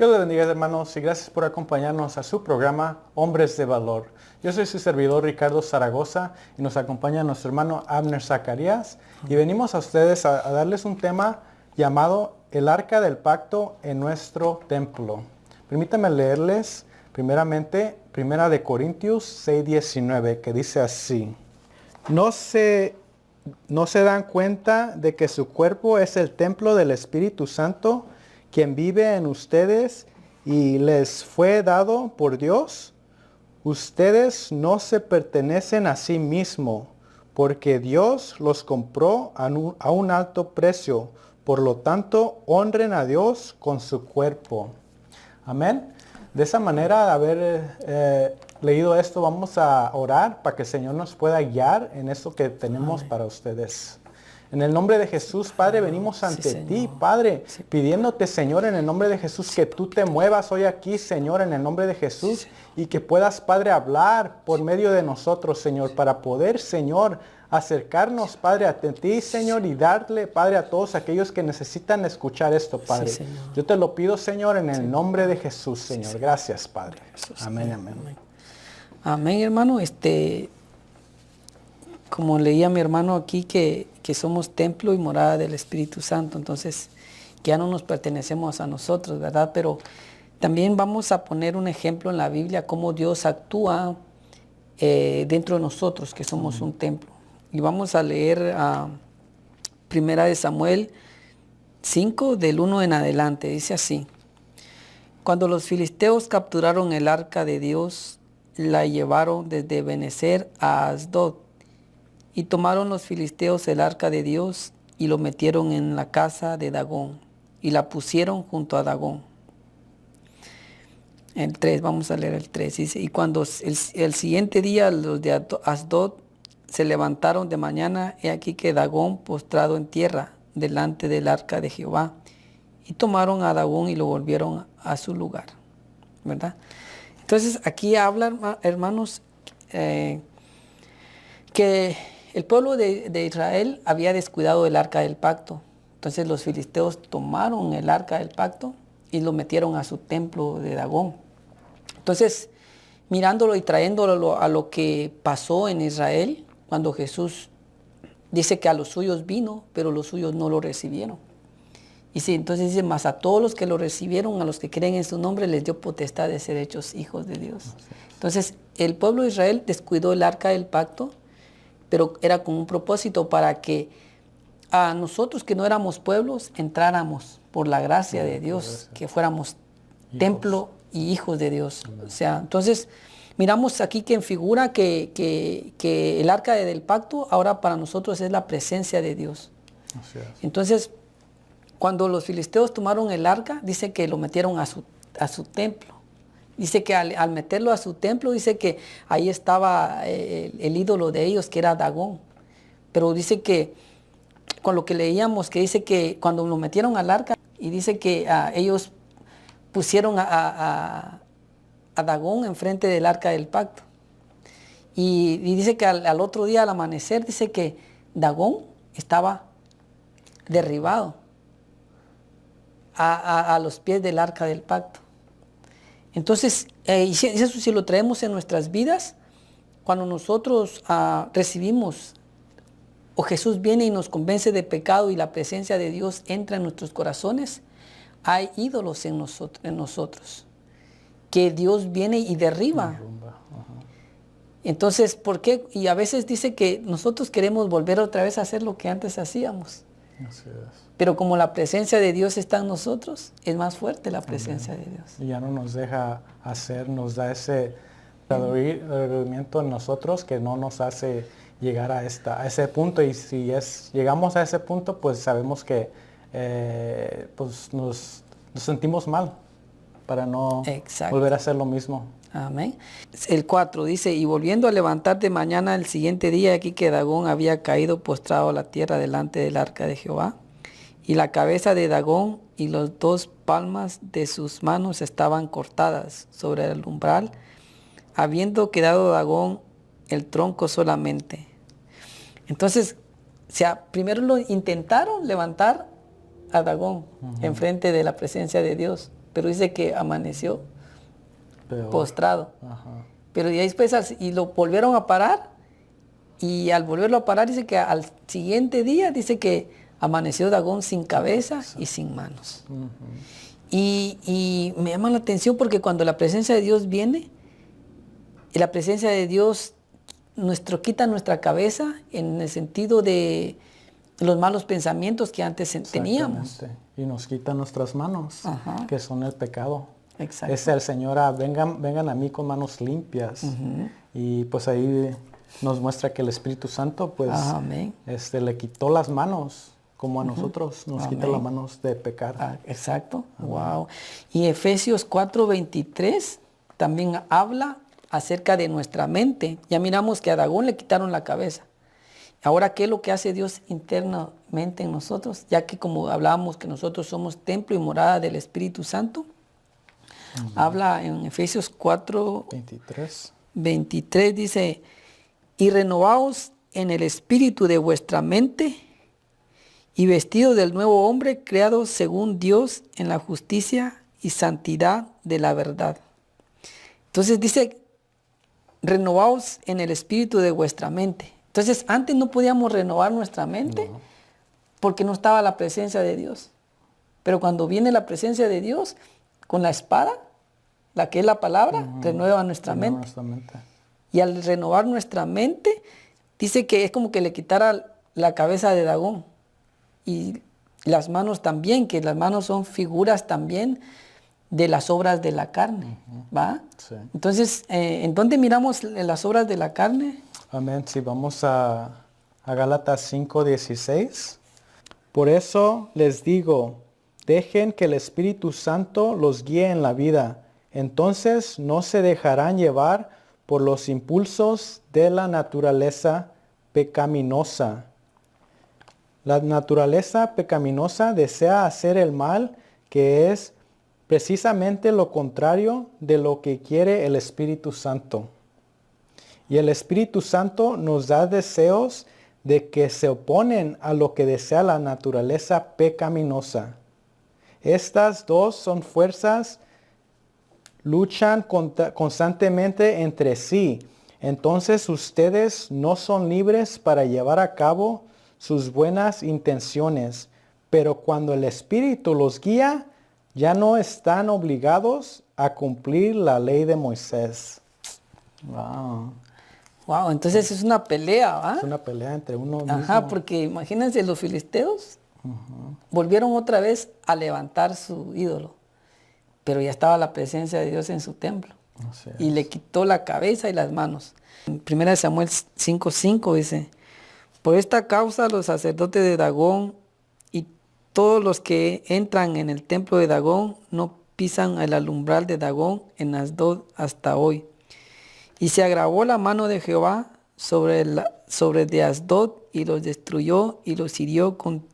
Dios les bendiga, hermanos, y gracias por acompañarnos a su programa Hombres de Valor. Yo soy su servidor Ricardo Zaragoza y nos acompaña nuestro hermano Abner Zacarías. Y venimos a ustedes a darles un tema llamado El Arca del Pacto en nuestro templo. Permítanme leerles primeramente 1 Corintios 6:19, que dice así: ¿No se dan cuenta de que su cuerpo es el templo del Espíritu Santo, quien vive en ustedes y les fue dado por Dios? Ustedes no se pertenecen a sí mismos, porque Dios los compró a un alto precio. Por lo tanto, honren a Dios con su cuerpo. Amén. De esa manera, haber leído esto, vamos a orar para que el Señor nos pueda guiar en esto que tenemos para ustedes. En el nombre de Jesús, Padre, venimos ante ti, Padre, pidiéndote, Señor, en el nombre de Jesús, que tú te muevas hoy aquí, Señor, en el nombre de Jesús, y que puedas, Padre, hablar por medio de nosotros, Señor, para poder, Señor, acercarnos, Padre, a ti, Señor, y darle, Padre, a todos aquellos que necesitan escuchar esto, Padre. Yo te lo pido, Señor, en el nombre de Jesús, Señor. Gracias, Padre. Amén, amén. Amén, hermano. Como leía mi hermano aquí, que somos templo y morada del Espíritu Santo, entonces que ya no nos pertenecemos a nosotros, ¿verdad? Pero también vamos a poner un ejemplo en la Biblia, cómo Dios actúa dentro de nosotros, que somos un templo. Y vamos a leer Primera de Samuel 5, del 1 en adelante. Dice así: Cuando los filisteos capturaron el arca de Dios, la llevaron desde Ebenezer a Asdod. Y tomaron los filisteos el arca de Dios y lo metieron en la casa de Dagón y la pusieron junto a Dagón. El 3, vamos a leer el 3. Dice: Y cuando el siguiente día los de Asdod se levantaron de mañana, he aquí que Dagón postrado en tierra delante del arca de Jehová. Y tomaron a Dagón y lo volvieron a su lugar, ¿verdad? Entonces aquí habla, hermanos, que el pueblo de Israel había descuidado el arca del pacto. Entonces los filisteos tomaron el arca del pacto y lo metieron a su templo de Dagón. Entonces, mirándolo y trayéndolo a lo que pasó en Israel, cuando Jesús dice que a los suyos vino, pero los suyos no lo recibieron. Y sí, entonces dice: mas a todos los que lo recibieron, a los que creen en su nombre, les dio potestad de ser hechos hijos de Dios. Entonces, el pueblo de Israel descuidó el arca del pacto, pero era con un propósito, para que a nosotros que no éramos pueblos entráramos por la gracia de Dios, que fuéramos templo y hijos de Dios. O sea, entonces miramos aquí que en figura que el arca del pacto ahora para nosotros es la presencia de Dios. Entonces, cuando los filisteos tomaron el arca, dice que lo metieron a su templo. Dice que al meterlo a su templo, dice que ahí estaba el ídolo de ellos, que era Dagón. Pero dice que, con lo que leíamos, que dice que cuando lo metieron al arca, y dice que ellos pusieron a Dagón enfrente del arca del pacto. Y dice que al otro día, al amanecer, dice que Dagón estaba derribado a los pies del arca del pacto. Entonces, eso si lo traemos en nuestras vidas, cuando nosotros recibimos, o Jesús viene y nos convence de pecado y la presencia de Dios entra en nuestros corazones, hay ídolos en nosotros, que Dios viene y derriba. Entonces, ¿por qué? Y a veces dice que nosotros queremos volver otra vez a hacer lo que antes hacíamos. Así es. Pero como la presencia de Dios está en nosotros, es más fuerte la presencia de Dios. Y ya no nos deja hacer, nos da ese agradecimiento en nosotros que no nos hace llegar a ese punto. Y si llegamos a ese punto, pues sabemos que pues nos sentimos mal para no volver a hacer lo mismo. Amén. El 4 dice: y volviendo a levantar de mañana el siguiente día, aquí que Dagón había caído postrado a la tierra delante del arca de Jehová. Y la cabeza de Dagón y las 2 palmas de sus manos estaban cortadas sobre el umbral, habiendo quedado Dagón el tronco solamente. Entonces, primero lo intentaron levantar a Dagón enfrente de la presencia de Dios, pero dice que amaneció Peor. postrado. Ajá. Pero y después y lo volvieron a parar, y al volverlo a parar dice que al siguiente día dice que amaneció Dagón sin cabeza y sin manos. Y me llama la atención porque cuando la presencia de Dios viene, y la presencia de Dios quita nuestra cabeza en el sentido de los malos pensamientos que antes teníamos. Exactamente. Y nos quita nuestras manos, Ajá. que son el pecado. Exacto. Es el Señor, vengan a mí con manos limpias. Y pues ahí nos muestra que el Espíritu Santo pues Amén. Le quitó las manos, como a nosotros nos quita Amén. las manos de pecar. Exacto. Wow. Y Efesios 4:23 también habla acerca de nuestra mente. Ya miramos que a Dagón le quitaron la cabeza. Ahora, ¿qué es lo que hace Dios internamente en nosotros? Ya que como hablábamos que nosotros somos templo y morada del Espíritu Santo, habla en Efesios 4:23, dice, y renovaos en el espíritu de vuestra mente y vestidos del nuevo hombre creado según Dios en la justicia y santidad de la verdad. Entonces dice, renovaos en el espíritu de vuestra mente. Entonces antes no podíamos renovar nuestra mente porque no estaba la presencia de Dios. Pero cuando viene la presencia de Dios, con la espada, la que es la palabra, renueva nuestra mente. Y al renovar nuestra mente, dice que es como que le quitara la cabeza de Dagón. Y las manos también, que las manos son figuras también de las obras de la carne. ¿Va? Sí. Entonces, ¿en dónde miramos las obras de la carne? Amén. Sí, vamos a Gálatas 5:16. Por eso les digo, dejen que el Espíritu Santo los guíe en la vida. Entonces no se dejarán llevar por los impulsos de la naturaleza pecaminosa. La naturaleza pecaminosa desea hacer el mal, que es precisamente lo contrario de lo que quiere el Espíritu Santo. Y el Espíritu Santo nos da deseos de que se oponen a lo que desea la naturaleza pecaminosa. Estas dos son fuerzas, luchan constantemente entre sí. Entonces ustedes no son libres para llevar a cabo sus buenas intenciones, pero cuando el Espíritu los guía, ya no están obligados a cumplir la ley de Moisés. Wow. Wow, entonces es una pelea, ¿va? Es una pelea entre uno mismo. Ajá, porque imagínense, los filisteos volvieron otra vez a levantar su ídolo, pero ya estaba la presencia de Dios en su templo. Y le quitó la cabeza y las manos. En 1 Samuel 5:5 dice, por esta causa los sacerdotes de Dagón y todos los que entran en el templo de Dagón no pisan el umbral de Dagón en Asdod hasta hoy. Y se agravó la mano de Jehová sobre de Asdod y los destruyó y los hirió con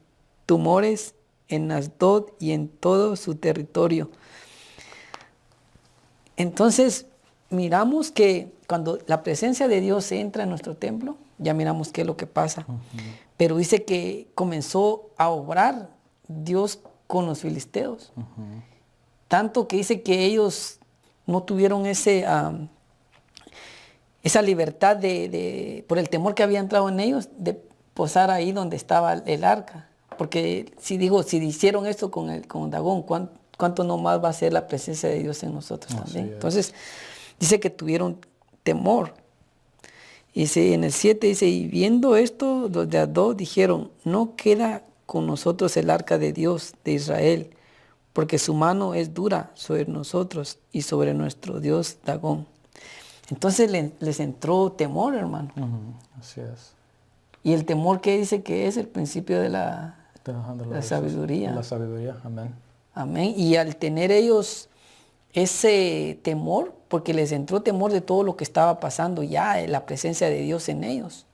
tumores en Asdod y en todo su territorio. Entonces miramos que cuando la presencia de Dios entra en nuestro templo, ya miramos qué es lo que pasa. Pero dice que comenzó a obrar Dios con los filisteos. Tanto que dice que ellos no tuvieron esa libertad por el temor que había entrado en ellos, de posar ahí donde estaba el arca. Porque si hicieron esto con Dagón, ¿cuánto no más va a ser la presencia de Dios en nosotros también? Entonces, dice que tuvieron temor. Dice, en el 7 dice, y viendo esto, los de Asdod dijeron, no queda con nosotros el arca de Dios de Israel, porque su mano es dura sobre nosotros y sobre nuestro Dios Dagón. Entonces les entró temor, hermano. Así es. Y el temor que dice que es el principio de la sabiduría. De la sabiduría, amén. Amén. Y al tener ellos ese temor, porque les entró temor de todo lo que estaba pasando ya, la presencia de Dios en ellos.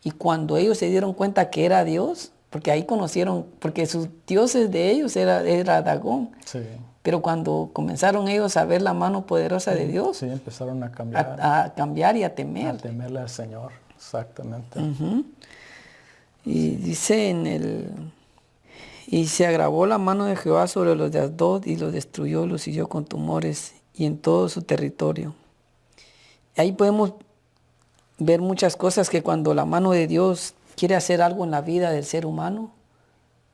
Y cuando ellos se dieron cuenta que era Dios, porque ahí conocieron, porque sus dioses de ellos era Dagón. Sí. Pero cuando comenzaron ellos a ver la mano poderosa de Dios, sí, empezaron a cambiar. A cambiar y a temer. A temerle al Señor, exactamente. Y dice Y se agravó la mano de Jehová sobre los de Asdod y los destruyó, los hirió con tumores y en todo su territorio. Ahí podemos ver muchas cosas que cuando la mano de Dios quiere hacer algo en la vida del ser humano,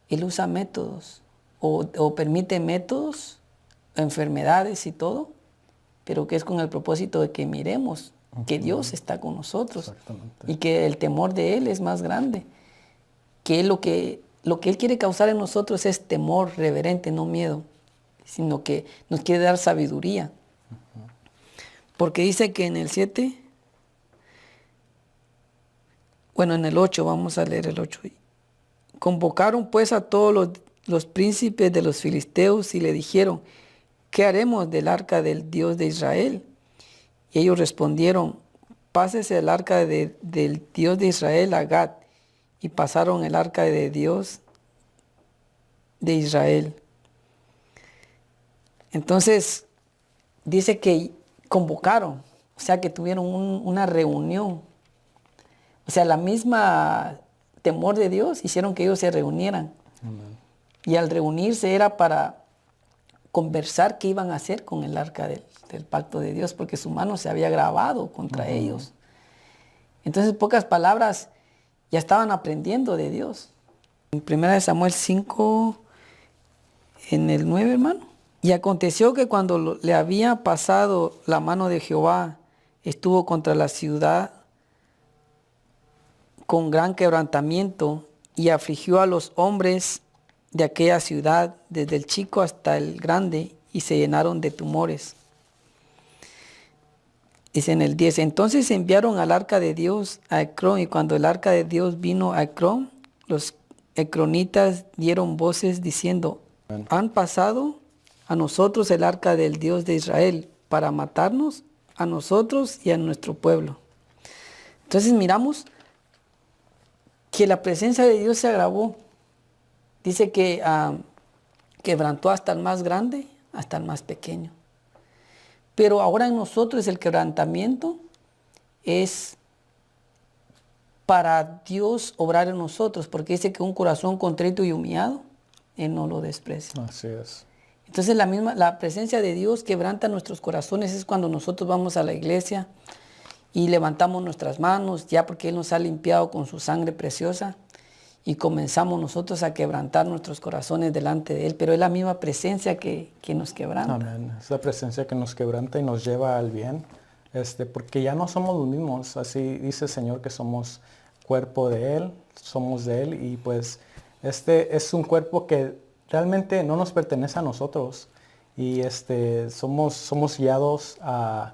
Él usa métodos o permite métodos, enfermedades y todo, pero que es con el propósito de que miremos que Dios está con nosotros y que el temor de Él es más grande, que lo que Él quiere causar en nosotros es temor reverente, no miedo, sino que nos quiere dar sabiduría. Porque dice que en el 7, bueno, en el 8, vamos a leer el 8. Convocaron pues a todos los príncipes de los filisteos y le dijeron, ¿qué haremos del arca del Dios de Israel? Y ellos respondieron, pásese el arca del Dios de Israel a Gat. Y pasaron el arca de Dios de Israel. Entonces, dice que convocaron, o sea que tuvieron una reunión. O sea, la misma temor de Dios hicieron que ellos se reunieran. Amén. Y al reunirse era para conversar qué iban a hacer con el arca del pacto de Dios, porque su mano se había agravado contra ellos. Entonces, en pocas palabras, ya estaban aprendiendo de Dios. En 1 Samuel 5, en el 9, hermano. Y aconteció que cuando le había pasado la mano de Jehová, estuvo contra la ciudad con gran quebrantamiento y afligió a los hombres de aquella ciudad, desde el chico hasta el grande, y se llenaron de tumores. Dice en el 10, entonces enviaron al arca de Dios a Ecrón, y cuando el arca de Dios vino a Ecrón, los ecronitas dieron voces diciendo, han pasado a nosotros el arca del Dios de Israel para matarnos a nosotros y a nuestro pueblo. Entonces miramos que la presencia de Dios se agravó. Dice que quebrantó hasta el más grande, hasta el más pequeño. Pero ahora en nosotros el quebrantamiento es para Dios obrar en nosotros, porque dice que un corazón contrito y humillado, Él no lo desprecia. Así es. Entonces la presencia de Dios quebranta nuestros corazones es cuando nosotros vamos a la iglesia y levantamos nuestras manos, ya porque Él nos ha limpiado con su sangre preciosa, y comenzamos nosotros a quebrantar nuestros corazones delante de Él, pero es la misma presencia que nos quebranta. Amén. Es la presencia que nos quebranta y nos lleva al bien, porque ya no somos los mismos. Así dice el Señor que somos cuerpo de Él, somos de Él, y pues este es un cuerpo que realmente no nos pertenece a nosotros. Y somos guiados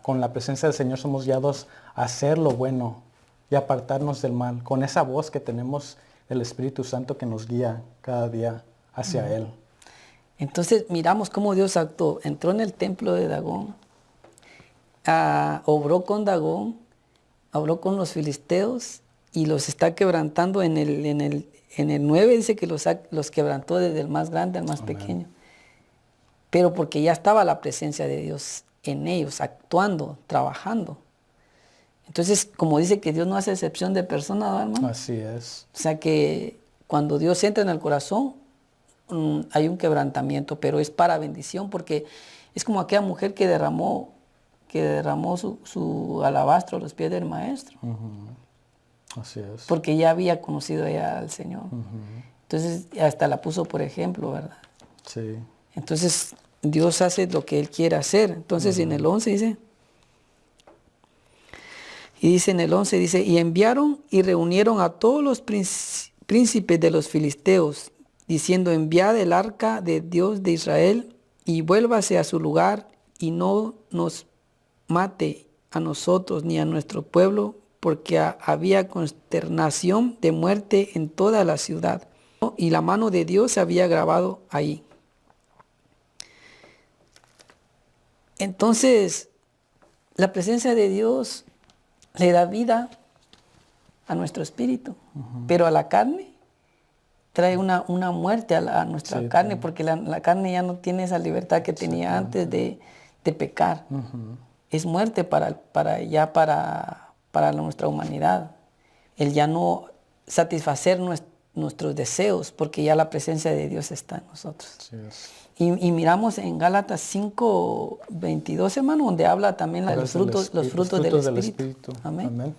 con la presencia del Señor, somos guiados a hacer lo bueno y apartarnos del mal, con esa voz que tenemos el Espíritu Santo que nos guía cada día hacia Él. Entonces miramos cómo Dios actuó. Entró en el templo de Dagón, obró con Dagón, obró con los filisteos y los está quebrantando en el 9, dice que los quebrantó desde el más grande al más Amén. Pequeño. Pero porque ya estaba la presencia de Dios en ellos, actuando, trabajando. Entonces, como dice que Dios no hace excepción de persona, ¿no, hermano? Así es. O sea que cuando Dios entra en el corazón, hay un quebrantamiento, pero es para bendición, porque es como aquella mujer que derramó su alabastro a los pies del maestro. Así es. Porque ya había conocido ella al Señor. Entonces, hasta la puso por ejemplo, ¿verdad? Sí. Entonces, Dios hace lo que Él quiere hacer. Entonces, en el 11 dice... Y dice en el 11, dice, y enviaron y reunieron a todos los príncipes de los filisteos, diciendo, enviad el arca de Dios de Israel y vuélvase a su lugar y no nos mate a nosotros ni a nuestro pueblo, porque había consternación de muerte en toda la ciudad. Y la mano de Dios se había grabado ahí. Entonces, la presencia de Dios le da vida a nuestro espíritu, pero a la carne trae una muerte a nuestra carne, porque la carne ya no tiene esa libertad que tenía antes de pecar. Es muerte para nuestra humanidad. El ya no satisfacer nuestros deseos, porque ya la presencia de Dios está en nosotros. Así es. Y miramos en Gálatas 5:22, hermano, donde habla también de los frutos del Espíritu. Amén. Amén.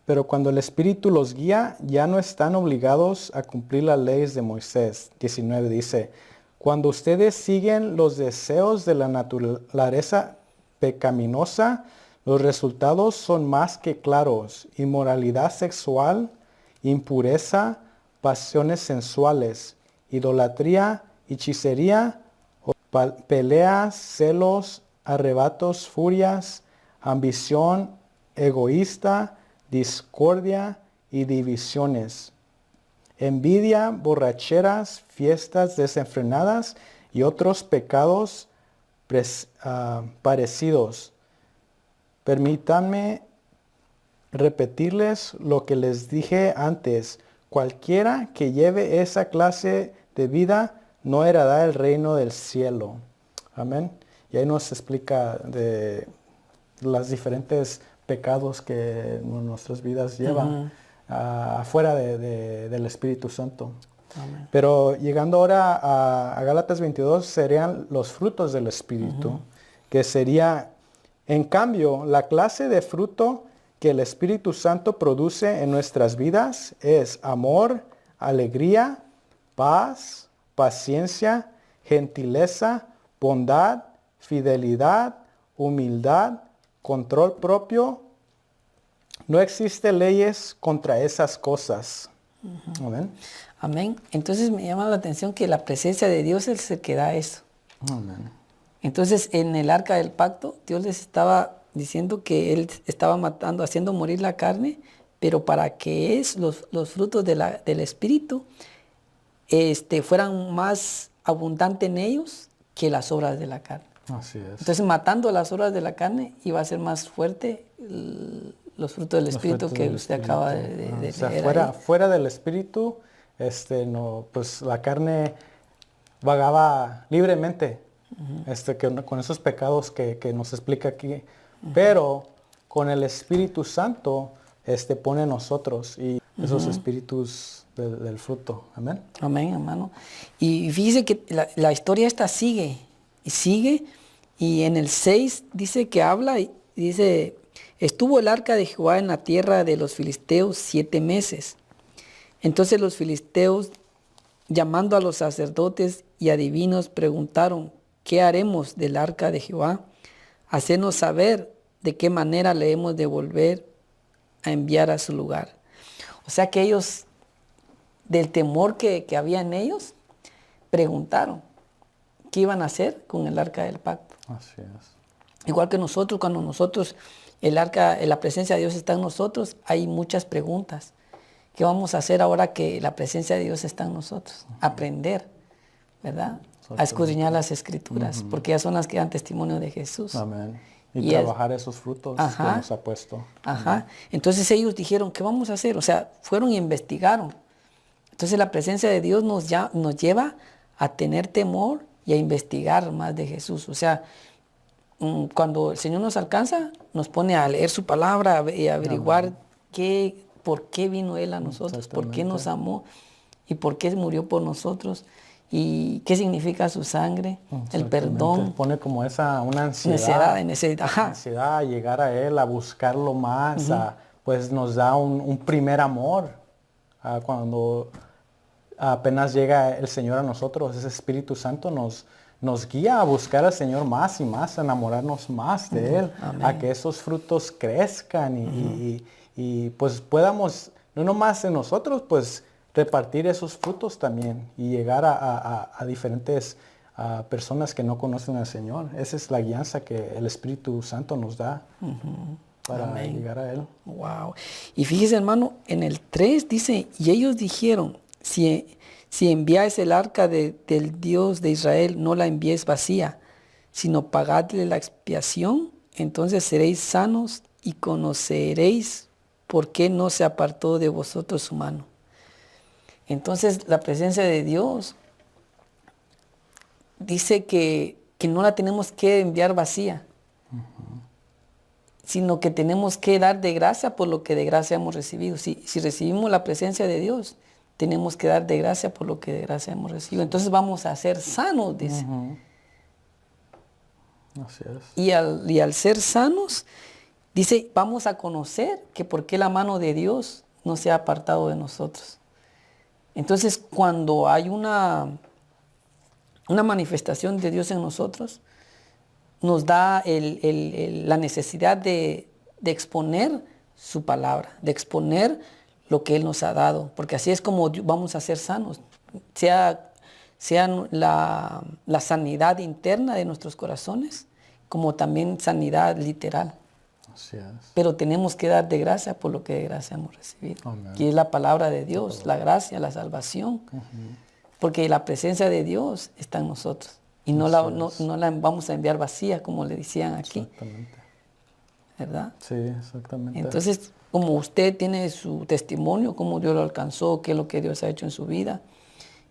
Pero cuando el Espíritu los guía, ya no están obligados a cumplir las leyes de Moisés. 19 dice, cuando ustedes siguen los deseos de la naturaleza pecaminosa, los resultados son más que claros: inmoralidad sexual, impureza, pasiones sensuales, idolatría, hechicería, peleas, celos, arrebatos, furias, ambición egoísta, discordia y divisiones, envidia, borracheras, fiestas desenfrenadas y otros pecados parecidos. Permítanme repetirles lo que les dije antes. Cualquiera que lleve esa clase de vida no heredará el reino del cielo. Amén. Y ahí nos explica de los diferentes pecados que nuestras vidas llevan afuera del Espíritu Santo. Amén. Pero llegando ahora a Gálatas 22 serían los frutos del Espíritu, que sería, en cambio, la clase de fruto que el Espíritu Santo produce en nuestras vidas es amor, alegría, paz, paciencia, gentileza, bondad, fidelidad, humildad, control propio. No existen leyes contra esas cosas. Amén. Amén. Entonces me llama la atención que la presencia de Dios es el que da eso. Amén. Entonces en el arca del pacto, Dios les estaba diciendo que Él estaba matando, haciendo morir la carne, pero para que los frutos del Espíritu fueran más abundantes en ellos que las obras de la carne. Así es. Entonces, matando las obras de la carne, iba a ser más fuerte los frutos del Espíritu que usted acaba de o sea, leer fuera del Espíritu, no, pues la carne vagaba libremente, con esos pecados que nos explica aquí. Pero con el Espíritu Santo, pone en nosotros y esos espíritus del fruto. Amén. Amén, hermano. Y fíjese que la historia esta sigue. Y sigue, y en el 6 dice que habla, y dice, estuvo el arca de Jehová en la tierra de los filisteos 7 meses. Entonces los filisteos, llamando a los sacerdotes y adivinos, preguntaron, ¿qué haremos del arca de Jehová? Hacernos saber de qué manera le hemos de volver a enviar a su lugar. O sea que ellos, del temor que había en ellos, preguntaron qué iban a hacer con el arca del pacto. Así es. Igual que nosotros, cuando nosotros, la presencia de Dios está en nosotros, hay muchas preguntas. ¿Qué vamos a hacer ahora que la presencia de Dios está en nosotros? Aprender, ¿verdad? A escudriñar las Escrituras, porque ellas son las que dan testimonio de Jesús. Amén. Y trabajar esos frutos que nos ha puesto. Ajá. Entonces ellos dijeron, ¿qué vamos a hacer? O sea, fueron e investigaron. Entonces la presencia de Dios nos lleva a tener temor y a investigar más de Jesús. O sea, cuando el Señor nos alcanza, nos pone a leer su palabra y a averiguar por qué vino Él a nosotros, por qué nos amó y por qué murió por nosotros y qué significa su sangre, el perdón. Pone como una ansiedad. Necesidad a llegar a Él, a buscarlo más, pues nos da un primer amor. Cuando apenas llega el Señor a nosotros, ese Espíritu Santo nos guía a buscar al Señor más y más, a enamorarnos más de Él, a que esos frutos crezcan y pues podamos, no nomás en nosotros, pues repartir esos frutos también y llegar a diferentes personas que no conocen al Señor. Esa es la guianza que el Espíritu Santo nos da para llegar a Él. Wow. Y fíjese, hermano, en el 3 dice, y ellos dijeron, si enviáis el arca del Dios de Israel, no la enviéis vacía, sino pagadle la expiación, entonces seréis sanos y conoceréis por qué no se apartó de vosotros su mano. Entonces la presencia de Dios dice que no la tenemos que enviar vacía, sino que tenemos que dar de gracia por lo que de gracia hemos recibido. Si recibimos la presencia de Dios, tenemos que dar de gracia por lo que de gracia hemos recibido. Entonces vamos a ser sanos, dice. Así es. Y al ser sanos, dice, vamos a conocer que por qué la mano de Dios no se ha apartado de nosotros. Entonces, cuando hay una manifestación de Dios en nosotros, nos da la necesidad de exponer su palabra, de exponer lo que Él nos ha dado, porque así es como vamos a ser sanos, sea la sanidad interna de nuestros corazones, como también sanidad literal. Así es. Pero tenemos que dar de gracia por lo que de gracia hemos recibido. Amén. Y es la palabra de Dios, la gracia, la salvación. Porque la presencia de Dios está en nosotros. Y no la vamos a enviar vacía, como le decían aquí. Exactamente. ¿Verdad? Sí, exactamente. Entonces, como usted tiene su testimonio, cómo Dios lo alcanzó, qué es lo que Dios ha hecho en su vida,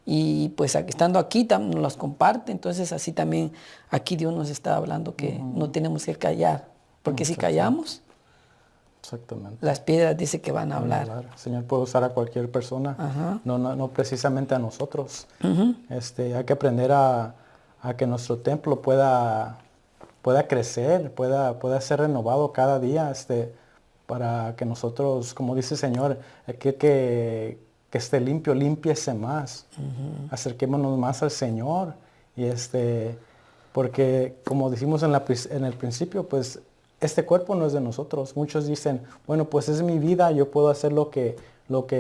y pues estando aquí nos las comparte, entonces así también aquí Dios nos está hablando que no tenemos que callar, porque si callamos, exactamente, las piedras dice que van a hablar. El Señor puede usar a cualquier persona, no precisamente a nosotros. Hay que aprender a que nuestro templo pueda crecer, pueda ser renovado cada día, para que nosotros, como dice el Señor, que esté limpio, límpiese más. Acerquémonos más al Señor. Y porque como decimos en el principio, pues este cuerpo no es de nosotros. Muchos dicen, bueno, pues es mi vida, yo puedo hacer lo que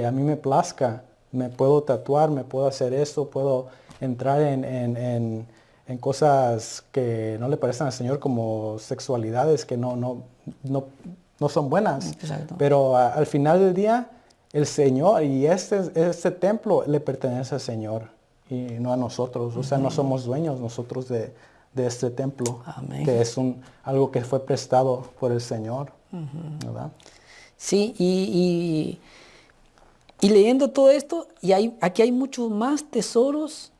a mí me plazca. Me puedo tatuar, me puedo hacer esto, puedo entrar en cosas que no le parecen al Señor, como sexualidades que no son buenas. Exacto. Pero al final del día, el Señor y este templo le pertenece al Señor y no a nosotros. O sea, no somos dueños nosotros de este templo. Amén. Que es algo que fue prestado por el Señor. ¿Verdad? Sí, y leyendo todo esto, aquí hay muchos más tesoros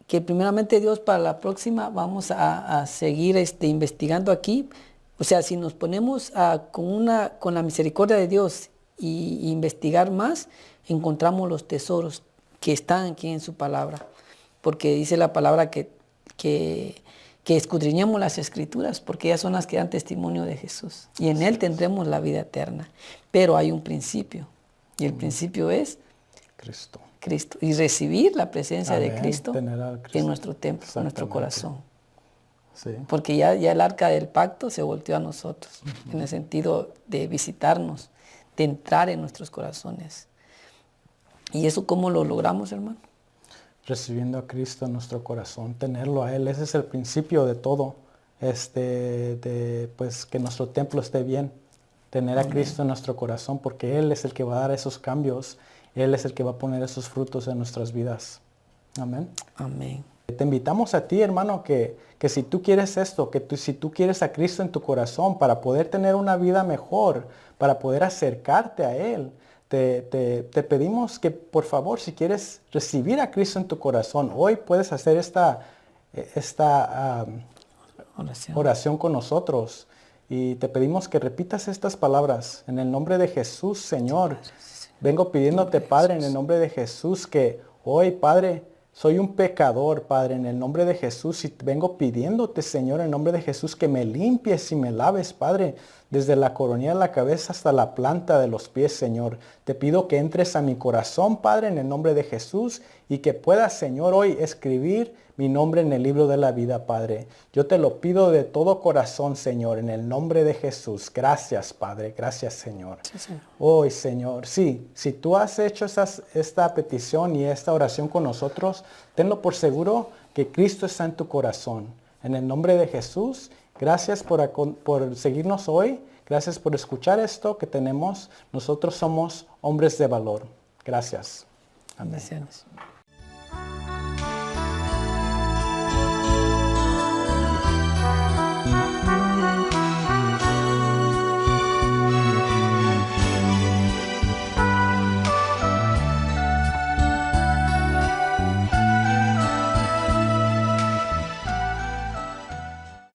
que primeramente Dios para la próxima vamos a seguir investigando aquí. O sea, si nos ponemos con la misericordia de Dios y investigar más, encontramos los tesoros que están aquí en su palabra. Porque dice la palabra que escudriñemos las Escrituras, porque ellas son las que dan testimonio de Jesús. Y en Él tendremos la vida eterna. Pero hay un principio. Y el principio es Cristo. Y recibir la presencia de Cristo en nuestro templo, en nuestro corazón. Sí. Porque ya el arca del pacto se volteó a nosotros, en el sentido de visitarnos, de entrar en nuestros corazones. ¿Y eso cómo lo logramos, hermano? Recibiendo a Cristo en nuestro corazón, tenerlo a Él. Ese es el principio de todo. Pues que nuestro templo esté bien. Tener a Cristo en nuestro corazón, porque Él es el que va a dar esos cambios. Él es el que va a poner esos frutos en nuestras vidas. Amén. Amén. Te invitamos a ti, hermano, que si tú quieres esto, si tú quieres a Cristo en tu corazón para poder tener una vida mejor, para poder acercarte a Él, te pedimos que, por favor, si quieres recibir a Cristo en tu corazón, hoy puedes hacer esta oración con nosotros. Y te pedimos que repitas estas palabras. En el nombre de Jesús, Señor, vengo pidiéndote, Padre, en el nombre de Jesús, que hoy, Padre, soy un pecador, Padre, en el nombre de Jesús, y vengo pidiéndote, Señor, en el nombre de Jesús, que me limpies y me laves, Padre, desde la coronilla de la cabeza hasta la planta de los pies, Señor. Te pido que entres a mi corazón, Padre, en el nombre de Jesús, y que puedas, Señor, hoy escribir mi nombre en el libro de la vida, Padre. Yo te lo pido de todo corazón, Señor, en el nombre de Jesús. Gracias, Padre. Gracias, Señor. Sí, Señor. Hoy, Señor, sí, si tú has hecho esta petición y esta oración con nosotros, tenlo por seguro que Cristo está en tu corazón. En el nombre de Jesús, gracias por seguirnos hoy. Gracias por escuchar esto que tenemos. Nosotros somos hombres de valor. Gracias. Amén. Gracias.